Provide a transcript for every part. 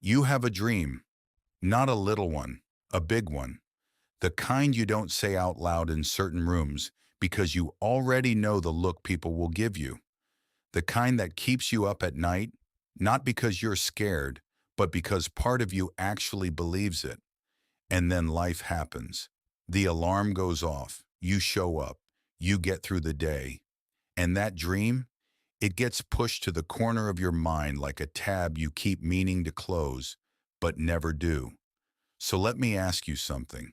You have a dream, not a little one, a big one. The kind you don't say out loud in certain rooms because you already know the look people will give you. The kind that keeps you up at night, not because you're scared, but because part of you actually believes it. And then life happens. The alarm goes off. You show up. You get through the day. And that dream, it gets pushed to the corner of your mind like a tab you keep meaning to close, but never do. So let me ask you something.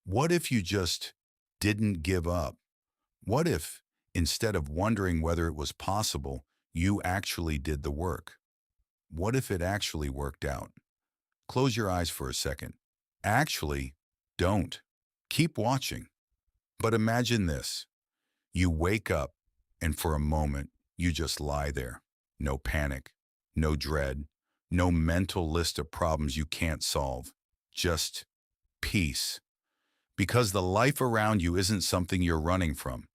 What if you just didn't give up? What if, instead of wondering whether it was possible, you actually did the work? What if it actually worked out? Close your eyes for a second. Actually, don't. Keep watching. But imagine this. You wake up, and for a moment, you just lie there. No panic, no dread, no mental list of problems you can't solve. Just peace. Because the life around you isn't something you're running from.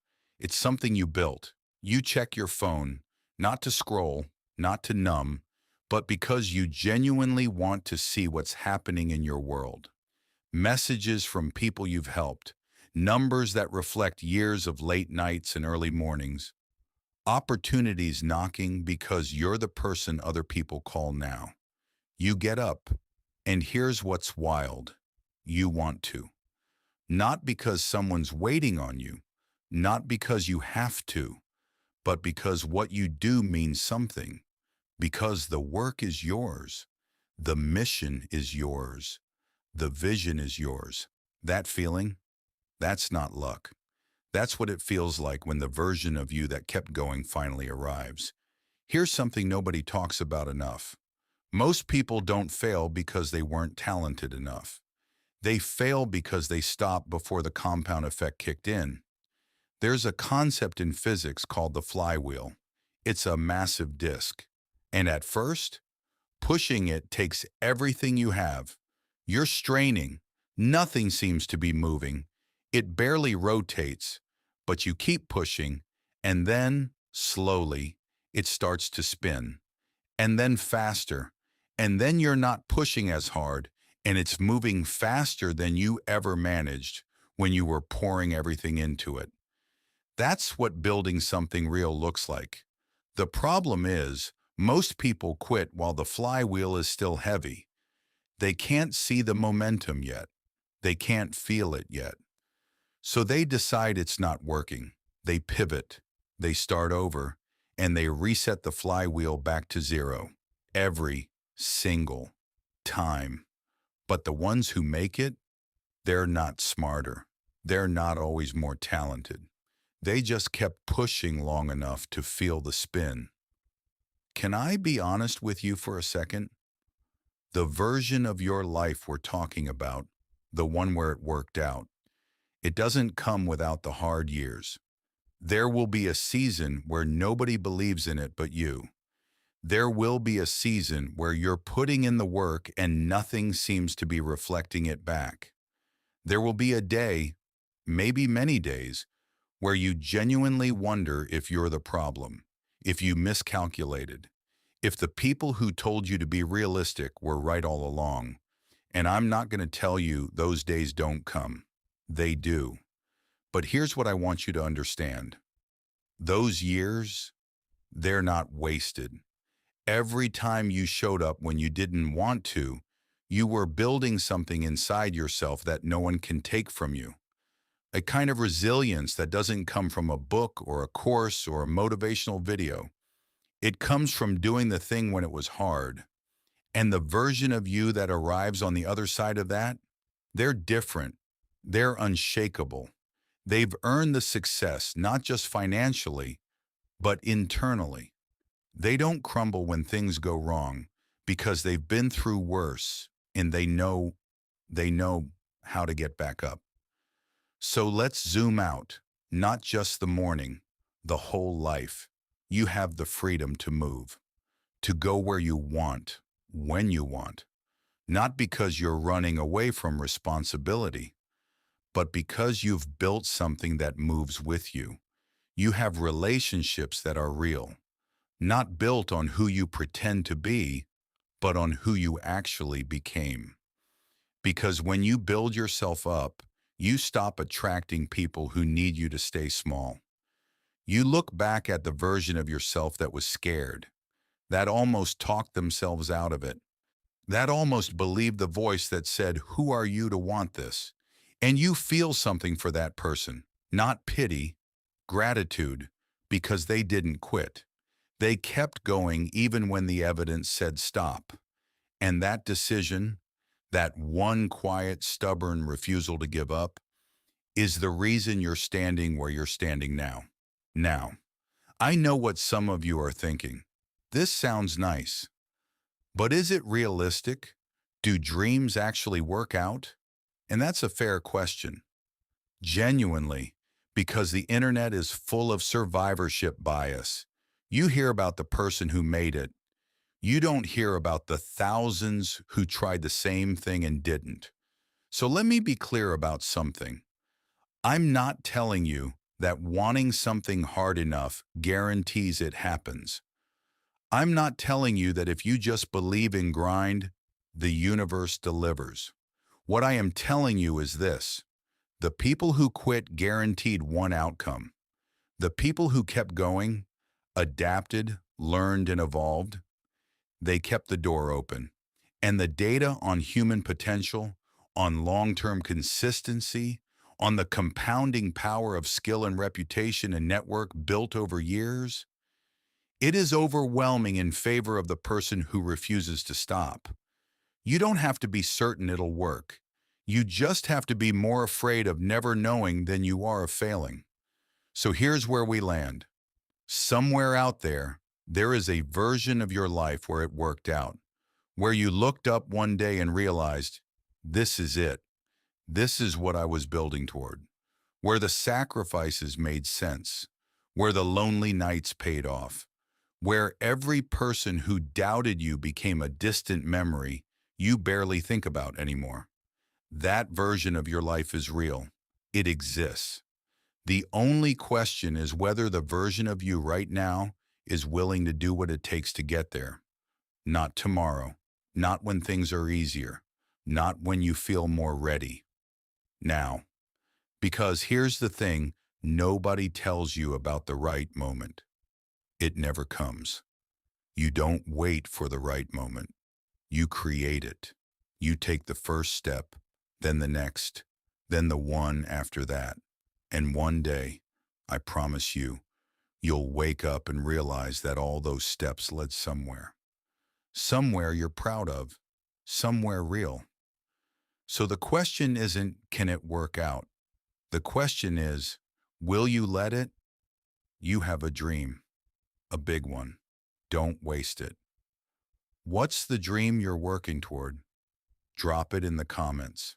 It's something you built. You check your phone, not to scroll, not to numb, but because you genuinely want to see what's happening in your world. Messages from people you've helped, numbers that reflect years of late nights and early mornings, opportunities knocking because you're the person other people call now. You get up, and here's what's wild. You want to. Not because someone's waiting on you, not because you have to, but because what you do means something. Because the work is yours, the mission is yours, the vision is yours. That feeling, that's not luck. That's what it feels like when the version of you that kept going finally arrives. Here's something nobody talks about enough. Most people don't fail because they weren't talented enough. They fail because they stopped before the compound effect kicked in. There's a concept in physics called the flywheel. It's a massive disk. And at first, pushing it takes everything you have. You're straining. Nothing seems to be moving. It barely rotates, but you keep pushing, and then, slowly, it starts to spin. And then faster. And then you're not pushing as hard, and it's moving faster than you ever managed when you were pouring everything into it. That's what building something real looks like. The problem is, most people quit while the flywheel is still heavy. They can't see the momentum yet. They can't feel it yet. So they decide it's not working. They pivot. They start over. And they reset the flywheel back to zero. Every single time. But the ones who make it, they're not smarter. They're not always more talented. They just kept pushing long enough to feel the spin. Can I be honest with you for a second? The version of your life we're talking about, the one where it worked out, it doesn't come without the hard years. There will be a season where nobody believes in it but you. There will be a season where you're putting in the work and nothing seems to be reflecting it back. There will be a day, maybe many days, where you genuinely wonder if you're the problem, if you miscalculated, if the people who told you to be realistic were right all along. And I'm not going to tell you those days don't come. They do. But here's what I want you to understand. Those years, they're not wasted. Every time you showed up when you didn't want to, you were building something inside yourself that no one can take from you. A kind of resilience that doesn't come from a book or a course or a motivational video. It comes from doing the thing when it was hard. And the version of you that arrives on the other side of that, they're different. They're unshakable. They've earned the success, not just financially, but internally. They don't crumble when things go wrong because they've been through worse and they know how to get back up. So let's zoom out, not just the morning, the whole life. You have the freedom to move, to go where you want, when you want, not because you're running away from responsibility, but because you've built something that moves with you. You have relationships that are real, not built on who you pretend to be, but on who you actually became. Because when you build yourself up, you stop attracting people who need you to stay small. You look back at the version of yourself that was scared, that almost talked themselves out of it, that almost believed the voice that said, "Who are you to want this?" And you feel something for that person, not pity, gratitude, because they didn't quit. They kept going even when the evidence said stop. And that decision, that one quiet, stubborn refusal to give up, is the reason you're standing where you're standing now. Now, I know what some of you are thinking. This sounds nice, but is it realistic? Do dreams actually work out? And that's a fair question. Genuinely, because the internet is full of survivorship bias. You hear about the person who made it. You don't hear about the thousands who tried the same thing and didn't. So let me be clear about something. I'm not telling you that wanting something hard enough guarantees it happens. I'm not telling you that if you just believe in grind, the universe delivers. What I am telling you is this. The people who quit guaranteed one outcome. The people who kept going, adapted, learned, and evolved, they kept the door open. And the data on human potential, on long-term consistency, on the compounding power of skill and reputation and network built over years, it is overwhelming in favor of the person who refuses to stop. You don't have to be certain it'll work. You just have to be more afraid of never knowing than you are of failing. So here's where we land. Somewhere out there, there is a version of your life where it worked out, where you looked up one day and realized, this is it. This is what I was building toward. Where the sacrifices made sense, where the lonely nights paid off, where every person who doubted you became a distant memory you barely think about anymore. That version of your life is real. It exists. The only question is whether the version of you right now is willing to do what it takes to get there. Not tomorrow, not when things are easier, not when you feel more ready. Now. Because here's the thing, nobody tells you about the right moment. It never comes. You don't wait for the right moment. You create it. You take the first step, then the next, then the one after that. And one day, I promise you, you'll wake up and realize that all those steps led somewhere. Somewhere you're proud of. Somewhere real. So the question isn't, can it work out? The question is, will you let it? You have a dream, a big one. Don't waste it. What's the dream you're working toward? Drop it in the comments.